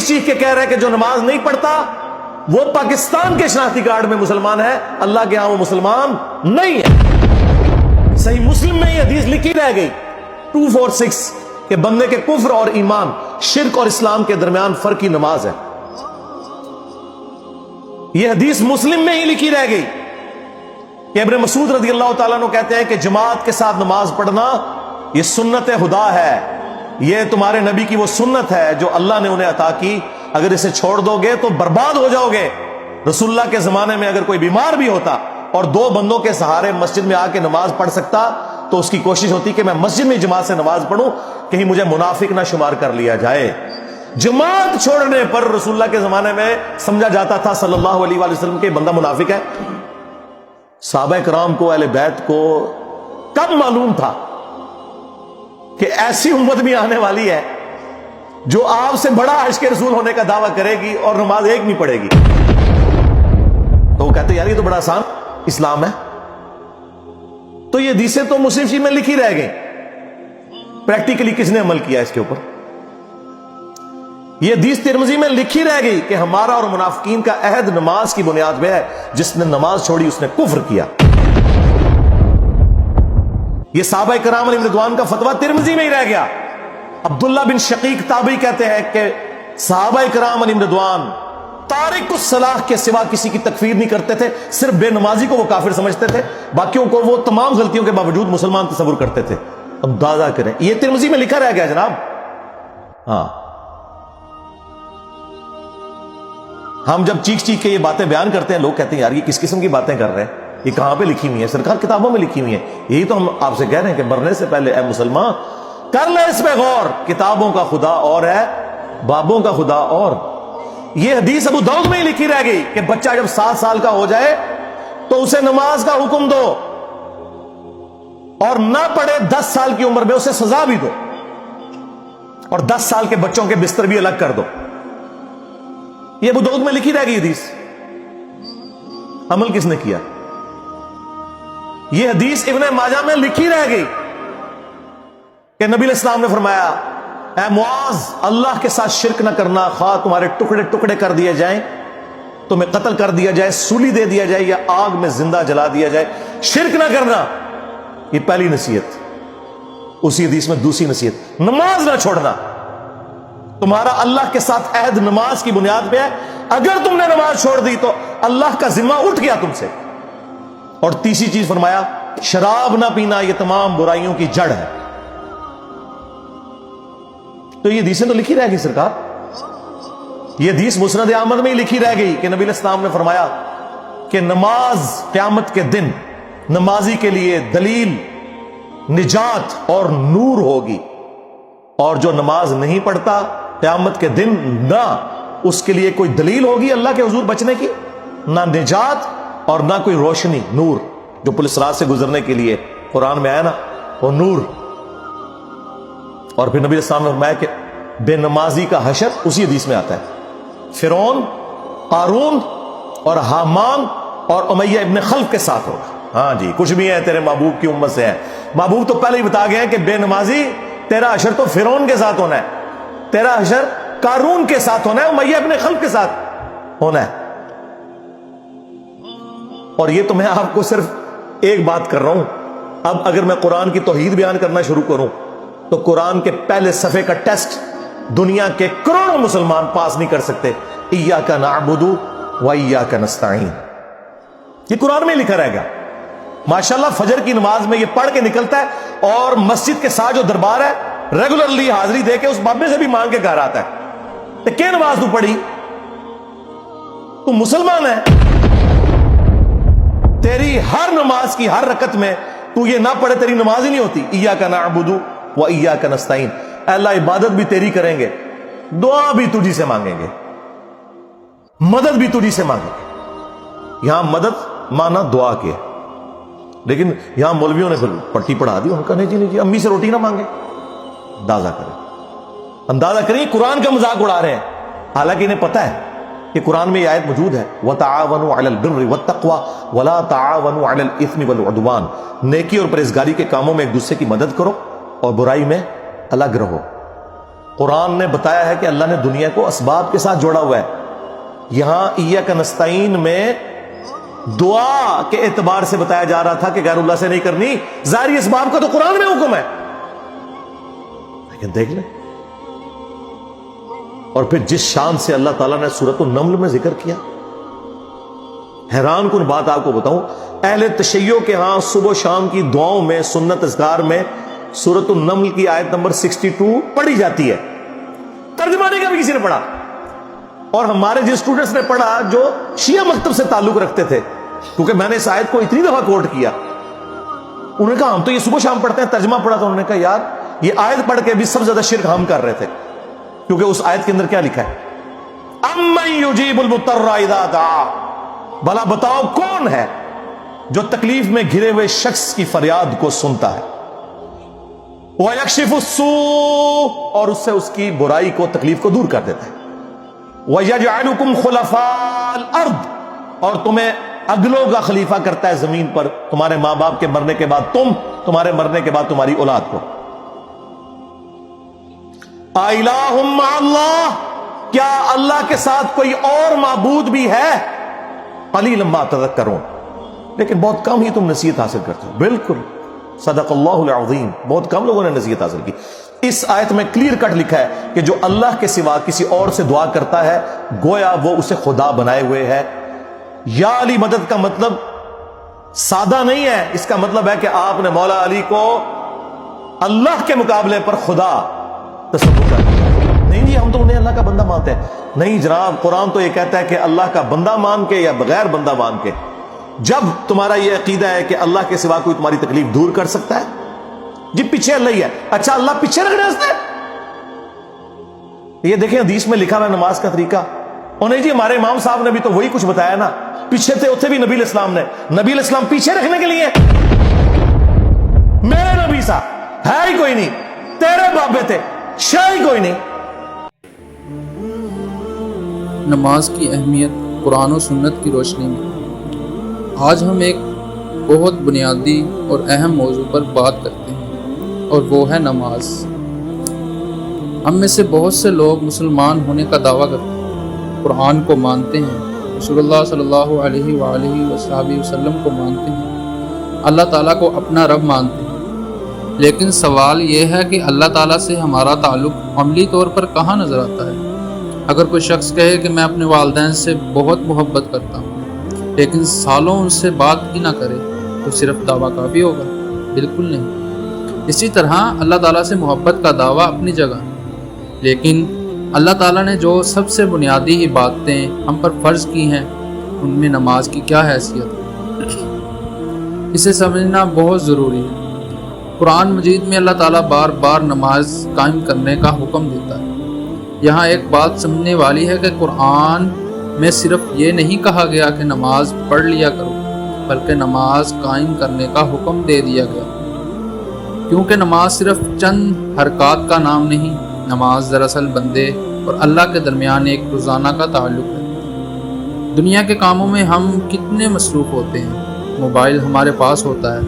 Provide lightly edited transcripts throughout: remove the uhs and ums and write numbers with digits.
چیخ چیخ کے کہہ رہے ہیں کہ جو نماز نہیں پڑھتا وہ پاکستان کے شناختی کارڈ میں مسلمان ہے، اللہ کے ہاں وہ مسلمان نہیں ہے۔ صحیح مسلم میں یہ حدیث لکھی رہ گئی 246 کہ بندے کے کفر اور ایمان، شرک اور اسلام کے درمیان فرق کی نماز ہے۔ یہ حدیث مسلم میں ہی لکھی رہ گئی کہ ابن مسعود رضی اللہ تعالیٰ عنہ کہتے ہیں کہ جماعت کے ساتھ نماز پڑھنا یہ سنت خدا ہے، یہ تمہارے نبی کی وہ سنت ہے جو اللہ نے انہیں عطا کی، اگر اسے چھوڑ دو گے تو برباد ہو جاؤ گے۔ رسول اللہ کے زمانے میں اگر کوئی بیمار بھی ہوتا اور 2 بندوں کے سہارے مسجد میں آ کے نماز پڑھ سکتا تو اس کی کوشش ہوتی کہ میں مسجد میں جماعت سے نماز پڑھوں، کہیں مجھے منافق نہ شمار کر لیا جائے۔ جماعت چھوڑنے پر رسول اللہ کے زمانے میں سمجھا جاتا تھا صلی اللہ علیہ وآلہ وسلم کہ بندہ منافق ہے۔ صحابہ کرام کو، اہل بیت کو کب معلوم تھا کہ ایسی امت بھی آنے والی ہے جو آپ سے بڑا عشق رسول ہونے کا دعویٰ کرے گی اور نماز ایک نہیں پڑھے گی؟ تو وہ کہتے یار یہ تو بڑا آسان اسلام ہے۔ تو یہ حدیثیں تو مسلم شریف میں لکھی رہ گئی، پریکٹیکلی کس نے عمل کیا اس کے اوپر؟ یہ حدیث ترمذی میں لکھی رہ گئی کہ ہمارا اور منافقین کا عہد نماز کی بنیاد پہ ہے، جس نے نماز چھوڑی اس نے کفر کیا۔ یہ صحابہ کرام علیہم رضوان کا فتویٰ ترمذی میں ہی رہ گیا۔ عبداللہ بن شقیق تابعی کہتے ہیں کہ صحابہ کرام علیہم رضوان تارک الصلاح کے سوا کسی کی تکفیر نہیں کرتے تھے، صرف بے نمازی کو وہ کافر سمجھتے تھے، باقیوں کو وہ تمام غلطیوں کے باوجود مسلمان تصور کرتے تھے۔ اندازہ کریں، یہ ترمذی میں لکھا رہ گیا جناب۔ ہاں، ہم جب چیخ چیخ کے یہ باتیں بیان کرتے ہیں، لوگ کہتے ہیں یار یہ کس قسم کی باتیں کر رہے ہیں، یہ کہاں پہ لکھی ہوئی ہیں؟ سرکار کتابوں میں لکھی ہوئی ہیں۔ یہی تو ہم آپ سے کہہ رہے ہیں کہ مرنے سے پہلے اے مسلمان کر لے اس پہ غور، کتابوں کا خدا اور ہے، بابوں کا خدا اور۔ یہ حدیث ابو داؤد میں ہی لکھی رہ گئی کہ بچہ جب 7 سال کا ہو جائے تو اسے نماز کا حکم دو، اور نہ پڑھے 10 سال کی عمر میں اسے سزا بھی دو، اور 10 سال کے بچوں کے بستر بھی الگ کر دو۔ یہ ابو داؤد میں لکھی رہ گئی حدیث، عمل کس نے کیا؟ یہ حدیث ابن ماجہ میں لکھی رہ گئی کہ نبی علیہ السلام نے فرمایا اے معاذ اللہ کے ساتھ شرک نہ کرنا، خواہ تمہارے ٹکڑے ٹکڑے کر دیے جائیں، تمہیں قتل کر دیا جائے، سولی دے دیا جائے، یا آگ میں زندہ جلا دیا جائے، شرک نہ کرنا۔ یہ پہلی نصیحت۔ اسی حدیث میں دوسری نصیحت، نماز نہ چھوڑنا۔ تمہارا اللہ کے ساتھ عہد نماز کی بنیاد پہ ہے، اگر تم نے نماز چھوڑ دی تو اللہ کا ذمہ اٹھ گیا تم سے۔ اور تیسری چیز فرمایا شراب نہ پینا، یہ تمام برائیوں کی جڑ ہے۔ تو یہ حدیثیں تو لکھی رہ گئی سرکار۔ یہ حدیث مسند احمد میں ہی لکھی رہ گئی کہ نبی علیہ السلام نے فرمایا کہ نماز قیامت کے دن نمازی کے لیے دلیل، نجات اور نور ہوگی، اور جو نماز نہیں پڑھتا قیامت کے دن نہ اس کے لیے کوئی دلیل ہوگی اللہ کے حضور بچنے کی، نہ نجات اور نہ کوئی روشنی، نور جو پولیس رات سے گزرنے کے لیے قرآن میں آیا نا، وہ نور۔ اور پھر نبی السلام نے فرمایا کہ بے نمازی کا حشر اسی حدیث میں آتا ہے، فرعون، قارون اور حامان اور امیہ ابن خلف کے ساتھ ہوگا۔ ہاں جی، کچھ بھی ہے تیرے محبوب کی امت سے ہے۔ محبوب تو پہلے ہی بتا گئے ہیں کہ بے نمازی تیرا حشر تو فرعون کے ساتھ ہونا ہے، تیرا حشر قارون کے ساتھ ہونا ہے، امیہ ابن خلف کے ساتھ ہونا ہے۔ اور یہ تو میں آپ کو صرف ایک بات کر رہا ہوں۔ اب اگر میں قرآن کی توحید بیان کرنا شروع کروں تو قرآن کے پہلے صفحے کا ٹیسٹ دنیا کے کروڑوں مسلمان پاس نہیں کر سکتے۔ ایاک نعبد و ایاک نستعین، یہ قرآن میں لکھا رہے گا۔ ماشاءاللہ فجر کی نماز میں یہ پڑھ کے نکلتا ہے، اور مسجد کے ساتھ جو دربار ہے ریگولرلی حاضری دے کے اس بابے سے بھی مانگ کے گھر آتا ہے کہ کیا نماز تو پڑھی؟ تو مسلمان ہے، تیری ہر نماز کی ہر رکعت میں تو یہ نہ پڑھے تیری نماز ہی نہیں ہوتی۔ ایاک نعبد و ایاک نستعین، اے اللہ عبادت بھی تیری کریں گے، دعا بھی تجھی سے مانگیں گے، مدد بھی تجھی سے مانگیں گے۔ یہاں مدد مانا دعا کے، لیکن یہاں مولویوں نے پھر پٹی پڑھا دی، ان کا نہیں جی امی سے روٹی نہ مانگے۔ اندازہ کریں قرآن کا مذاق اڑا رہے ہیں، حالانکہ انہیں پتہ ہے کہ قرآن میں یہ آیت موجود ہے وَتَعَاوَنُوا عَلَى الْبِرِّ وَالتَّقْوَى وَلَا تَعَاوَنُوا عَلَى الْإِثْمِ وَالْعُدْوَانِ، نیکی اور پرہیزگاری کے کاموں میں ایک دوسرے کی مدد کرو اور برائی میں الگ رہو۔ قرآن نے بتایا ہے کہ اللہ نے دنیا کو اسباب کے ساتھ جوڑا ہوا ہے. یہاں ایاک نستعین میں دعا کے اعتبار سے بتایا جا رہا تھا کہ غیر اللہ سے نہیں کرنی. ظاہری اسباب کا تو قرآن میں حکم ہے، لیکن دیکھ لیں. اور پھر جس شان سے اللہ تعالیٰ نے سورۃ النمل میں ذکر کیا، حیران کن بات آپ کو بتاؤں، اہل تشیع کے ہاں صبح و شام کی دعاؤں میں، سنت اذکار میں سورۃ النمل کی آیت نمبر 62 پڑھی جاتی ہے. ترجمہ نہیں کبھی کسی نے پڑھا. اور ہمارے جن اسٹوڈنٹس نے پڑھا جو شیعہ مکتب سے تعلق رکھتے تھے، کیونکہ میں نے اس آیت کو اتنی دفعہ کوٹ کیا، انہوں نے کہا ہم تو یہ صبح شام پڑھتے ہیں. ترجمہ پڑھا تو انہوں نے کہا یار یہ آیت پڑھ کے بھی سب سے زیادہ شرک ہم کر رہے تھے، کیونکہ اس آیت کے اندر کیا لکھا ہے؟ امن یجیب المضطر اذا دعا، بھلا بتاؤ کون ہے جو تکلیف میں گھرے ہوئے شخص کی فریاد کو سنتا ہے، وَيَكْشِفُ السُّوءَ، اور اس سے اس کی برائی کو، تکلیف کو دور کر دیتا ہے، وَيَجْعَلُكُمْ خُلَفَاءَ الْأَرْضِ، اور تمہیں اگلوں کا خلیفہ کرتا ہے زمین پر، تمہارے ماں باپ کے مرنے کے بعد تم، تمہارے مرنے کے بعد تمہاری اولاد کو. اِلَٰهٌ مَّعَ اللَّهِ، کیا اللہ کے ساتھ کوئی اور معبود بھی ہے؟ قَلِيلًا مَّا تَذَكَّرُونَ، لیکن بہت کم ہی تم نصیحت حاصل کرتے ہو. بالکل صدق اللہ العظیم، بہت کم لوگوں نے نصیحت حاصل کی. اس آیت میں کلیئر کٹ لکھا ہے کہ جو اللہ کے سوا کسی اور سے دعا کرتا ہے گویا وہ اسے خدا بنائے ہوئے ہے. یا علی مدد کا مطلب سادہ نہیں ہے، اس کا مطلب ہے کہ آپ نے مولا علی کو اللہ کے مقابلے پر خدا تصور کر دیا. نہیں جی ہم تو انہیں اللہ کا بندہ مانتے ہیں. نہیں جناب، قرآن تو یہ کہتا ہے کہ اللہ کا بندہ مان کے یا بغیر بندہ مان کے. جب تمہارا یہ عقیدہ ہے کہ اللہ کے سوا کوئی تمہاری تکلیف دور کر سکتا ہے، جی پیچھے اللہ ہی ہے. اچھا اللہ پیچھے رکھنے واسطے، یہ دیکھیں حدیث میں لکھا ہوا نماز کا طریقہ. اور نہیں جی ہمارے امام صاحب نے بھی تو وہی کچھ بتایا نا، پیچھے تھے اتنے بھی نبی علیہ السلام نے. نبی علیہ السلام پیچھے رکھنے کے لیے، میرے نبی صاحب ہے ہی کوئی نہیں، تیرے بابے تھے شاہ ہی کوئی نہیں. نماز کی اہمیت قرآن و سنت کی روشنی میں آج ہم ایک بہت بنیادی اور اہم موضوع پر بات کرتے ہیں، اور وہ ہے نماز. ہم میں سے بہت سے لوگ مسلمان ہونے کا دعویٰ کرتے ہیں، قرآن کو مانتے ہیں، رسول اللہ صلی اللہ علیہ وآلہ وسلم کو مانتے ہیں، اللہ تعالیٰ کو اپنا رب مانتے ہیں. لیکن سوال یہ ہے کہ اللہ تعالیٰ سے ہمارا تعلق عملی طور پر کہاں نظر آتا ہے؟ اگر کوئی شخص کہے کہ میں اپنے والدین سے بہت محبت کرتا ہوں لیکن سالوں ان سے بات ہی نہ کرے، تو صرف دعویٰ کافی ہوگا؟ بالکل نہیں. اسی طرح اللہ تعالیٰ سے محبت کا دعویٰ اپنی جگہ، لیکن اللہ تعالیٰ نے جو سب سے بنیادی ہی باتیں ہم پر فرض کی ہیں ان میں نماز کی کیا حیثیت ہے، اسے سمجھنا بہت ضروری ہے. قرآن مجید میں اللہ تعالیٰ بار بار نماز قائم کرنے کا حکم دیتا ہے. یہاں ایک بات سمجھنے والی ہے کہ قرآن میں صرف یہ نہیں کہا گیا کہ نماز پڑھ لیا کرو، بلکہ نماز قائم کرنے کا حکم دے دیا گیا. کیونکہ نماز صرف چند حرکات کا نام نہیں، نماز دراصل بندے اور اللہ کے درمیان ایک روزانہ کا تعلق ہے. دنیا کے کاموں میں ہم کتنے مصروف ہوتے ہیں. موبائل ہمارے پاس ہوتا ہے،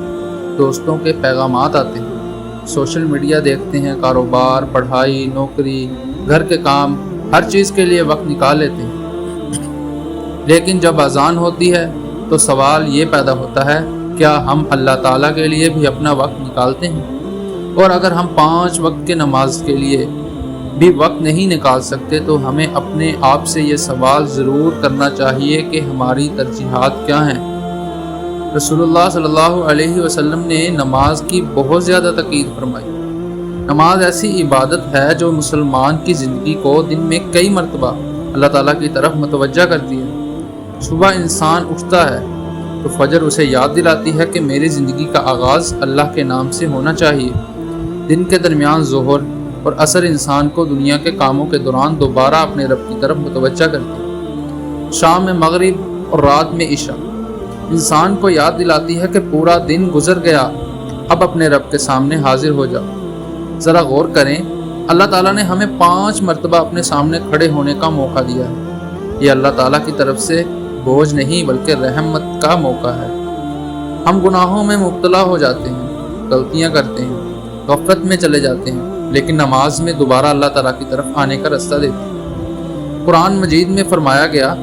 دوستوں کے پیغامات آتے ہیں، سوشل میڈیا دیکھتے ہیں، کاروبار، پڑھائی، نوکری، گھر کے کام، ہر چیز کے لیے وقت نکال لیتے ہیں. لیکن جب اذان ہوتی ہے تو سوال یہ پیدا ہوتا ہے، کیا ہم اللہ تعالیٰ کے لیے بھی اپنا وقت نکالتے ہیں؟ اور اگر ہم 5 وقت کے نماز کے لیے بھی وقت نہیں نکال سکتے تو ہمیں اپنے آپ سے یہ سوال ضرور کرنا چاہیے کہ ہماری ترجیحات کیا ہیں. رسول اللہ صلی اللہ علیہ وسلم نے نماز کی بہت زیادہ تاکید فرمائی. نماز ایسی عبادت ہے جو مسلمان کی زندگی کو دن میں کئی مرتبہ اللہ تعالیٰ کی طرف متوجہ کرتی ہے. صبح انسان اٹھتا ہے تو فجر اسے یاد دلاتی ہے کہ میری زندگی کا آغاز اللہ کے نام سے ہونا چاہیے. دن کے درمیان ظہر اور عصر انسان کو دنیا کے کاموں کے دوران دوبارہ اپنے رب کی طرف متوجہ کرتی ہے. شام میں مغرب اور رات میں عشاء انسان کو یاد دلاتی ہے کہ پورا دن گزر گیا، اب اپنے رب کے سامنے حاضر ہو جاؤ. ذرا غور کریں، اللہ تعالیٰ نے ہمیں 5 مرتبہ اپنے سامنے کھڑے ہونے کا موقع دیا ہے. یہ اللہ تعالیٰ کی طرف سے بوجھ نہیں بلکہ رحمت کا موقع ہے. ہم گناہوں میں مبتلا ہو جاتے ہیں، غلطیاں کرتے ہیں، غفلت میں چلے جاتے ہیں، لیکن نماز میں دوبارہ اللہ تعالیٰ کی طرف آنے کا راستہ دیتی ہے۔ قرآن مجید میں فرمایا گیا،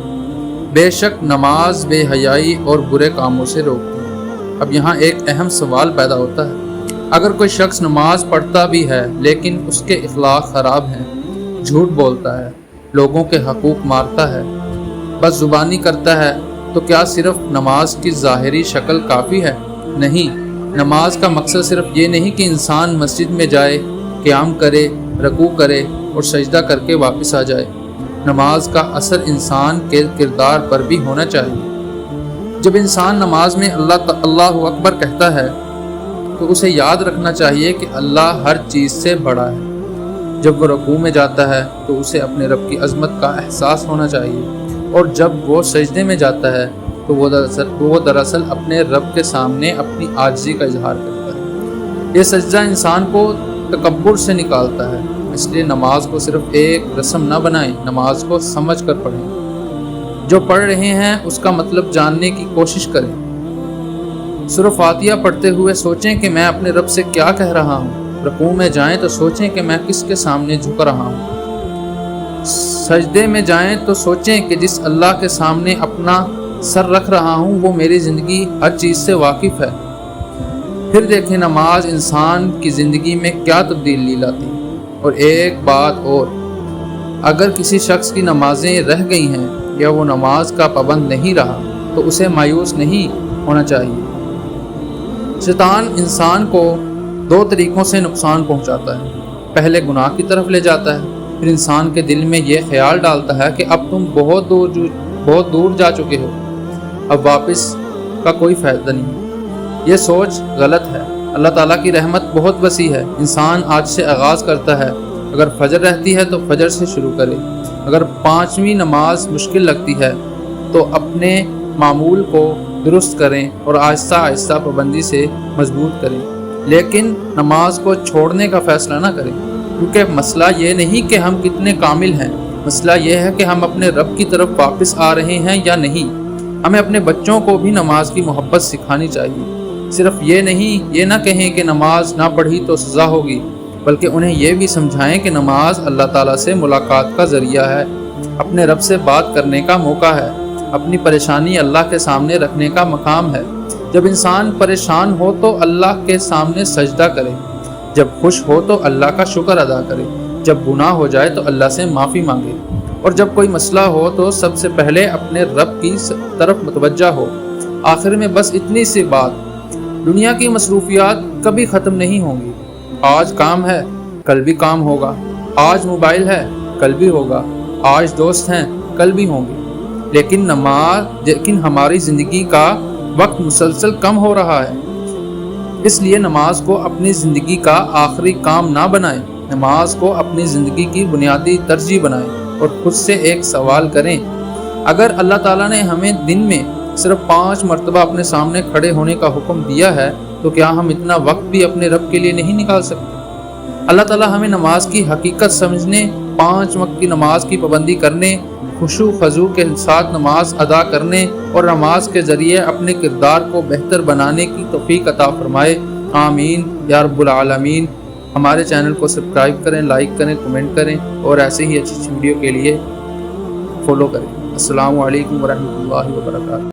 بے شک نماز بے حیائی اور برے کاموں سے روکتی ہے۔ اب یہاں ایک اہم سوال پیدا ہوتا ہے، اگر کوئی شخص نماز پڑھتا بھی ہے لیکن اس کے اخلاق خراب ہیں، جھوٹ بولتا ہے، لوگوں کے حقوق مارتا ہے، بس زبانی کرتا ہے، تو کیا صرف نماز کی ظاہری شکل کافی ہے؟ نہیں، نماز کا مقصد صرف یہ نہیں کہ انسان مسجد میں جائے، قیام کرے، رکوع کرے اور سجدہ کر کے واپس آ جائے۔ نماز کا اثر انسان کے کردار پر بھی ہونا چاہیے۔ جب انسان نماز میں اللہ اکبر کہتا ہے تو اسے یاد رکھنا چاہیے کہ اللہ ہر چیز سے بڑا ہے۔ جب وہ رکوع میں جاتا ہے تو اسے اپنے رب کی عظمت کا احساس ہونا چاہیے، اور جب وہ سجدے میں جاتا ہے تو وہ دراصل اپنے رب کے سامنے اپنی عاجزی کا اظہار کرتا ہے۔ یہ سجدہ انسان کو تکبر سے نکالتا ہے، اس لیے نماز کو صرف ایک رسم نہ بنائیں، نماز کو سمجھ کر پڑھیں۔ جو پڑھ رہے ہیں اس کا مطلب جاننے کی کوشش کریں۔ سورہ فاتحہ پڑھتے ہوئے سوچیں کہ میں اپنے رب سے کیا کہہ رہا ہوں۔ رکوع میں جائیں تو سوچیں کہ میں کس کے سامنے جھک رہا ہوں۔ سجدے میں جائیں تو سوچیں کہ جس اللہ کے سامنے اپنا سر رکھ رہا ہوں وہ میری زندگی ہر چیز سے واقف ہے۔ پھر دیکھیں نماز انسان کی زندگی میں کیا تبدیلی لاتی ہے۔ اور ایک بات اور، اگر کسی شخص کی نمازیں رہ گئی ہیں یا وہ نماز کا پابند نہیں رہا تو اسے مایوس نہیں ہونا چاہیے۔ شیطان انسان کو دو طریقوں سے نقصان پہنچاتا ہے۔ پہلے گناہ کی طرف لے جاتا ہے، پھر انسان کے دل میں یہ خیال ڈالتا ہے کہ اب تم بہت دور جا چکے ہو، اب واپس کا کوئی فائدہ نہیں۔ یہ سوچ غلط ہے۔ اللہ تعالیٰ کی رحمت بہت وسیع ہے۔ انسان آج سے آغاز کرتا ہے، اگر فجر رہتی ہے تو فجر سے شروع کرے، اگر 5ویں نماز مشکل لگتی ہے تو اپنے معمول کو درست کریں اور آہستہ آہستہ پابندی سے مضبوط کریں، لیکن نماز کو چھوڑنے کا فیصلہ نہ کریں، کیونکہ مسئلہ یہ نہیں کہ ہم کتنے کامل ہیں، مسئلہ یہ ہے کہ ہم اپنے رب کی طرف واپس آ رہے ہیں یا نہیں۔ ہمیں اپنے بچوں کو بھی نماز کی محبت سکھانی چاہیے۔ صرف یہ نہ کہیں کہ نماز نہ پڑھی تو سزا ہوگی، بلکہ انہیں یہ بھی سمجھائیں کہ نماز اللہ تعالیٰ سے ملاقات کا ذریعہ ہے، اپنے رب سے بات کرنے کا موقع ہے، اپنی پریشانی اللہ کے سامنے رکھنے کا مقام ہے۔ جب انسان پریشان ہو تو اللہ کے سامنے سجدہ کرے، جب خوش ہو تو اللہ کا شکر ادا کرے، جب گناہ ہو جائے تو اللہ سے معافی مانگے، اور جب کوئی مسئلہ ہو تو سب سے پہلے اپنے رب کی طرف متوجہ ہو۔ آخر میں بس اتنی سی بات، دنیا کی مصروفیات کبھی ختم نہیں ہوں گی۔ آج کام ہے، کل بھی کام ہوگا، آج موبائل ہے، کل بھی ہوگا، آج دوست ہیں، کل بھی ہوں گے، لیکن ہماری زندگی کا وقت مسلسل کم ہو رہا ہے۔ اس لیے نماز کو اپنی زندگی کا آخری کام نہ بنائیں، نماز کو اپنی زندگی کی بنیادی ترجیح بنائیں اور خود سے ایک سوال کریں، اگر اللہ تعالیٰ نے ہمیں دن میں صرف 5 مرتبہ اپنے سامنے کھڑے ہونے کا حکم دیا ہے تو کیا ہم اتنا وقت بھی اپنے رب کے لیے نہیں نکال سکتے؟ اللہ تعالیٰ ہمیں نماز کی حقیقت سمجھنے، 5 وقت کی نماز کی پابندی کرنے، خشوع خضوع کے ساتھ نماز ادا کرنے اور نماز کے ذریعے اپنے کردار کو بہتر بنانے کی توفیق عطا فرمائے۔ آمین یا رب العالمین۔ ہمارے چینل کو سبسکرائب کریں، لائک کریں، کمنٹ کریں اور ایسے ہی اچھی ویڈیو کے لیے فالو کریں۔ السلام علیکم ورحمۃ اللہ وبرکاتہ۔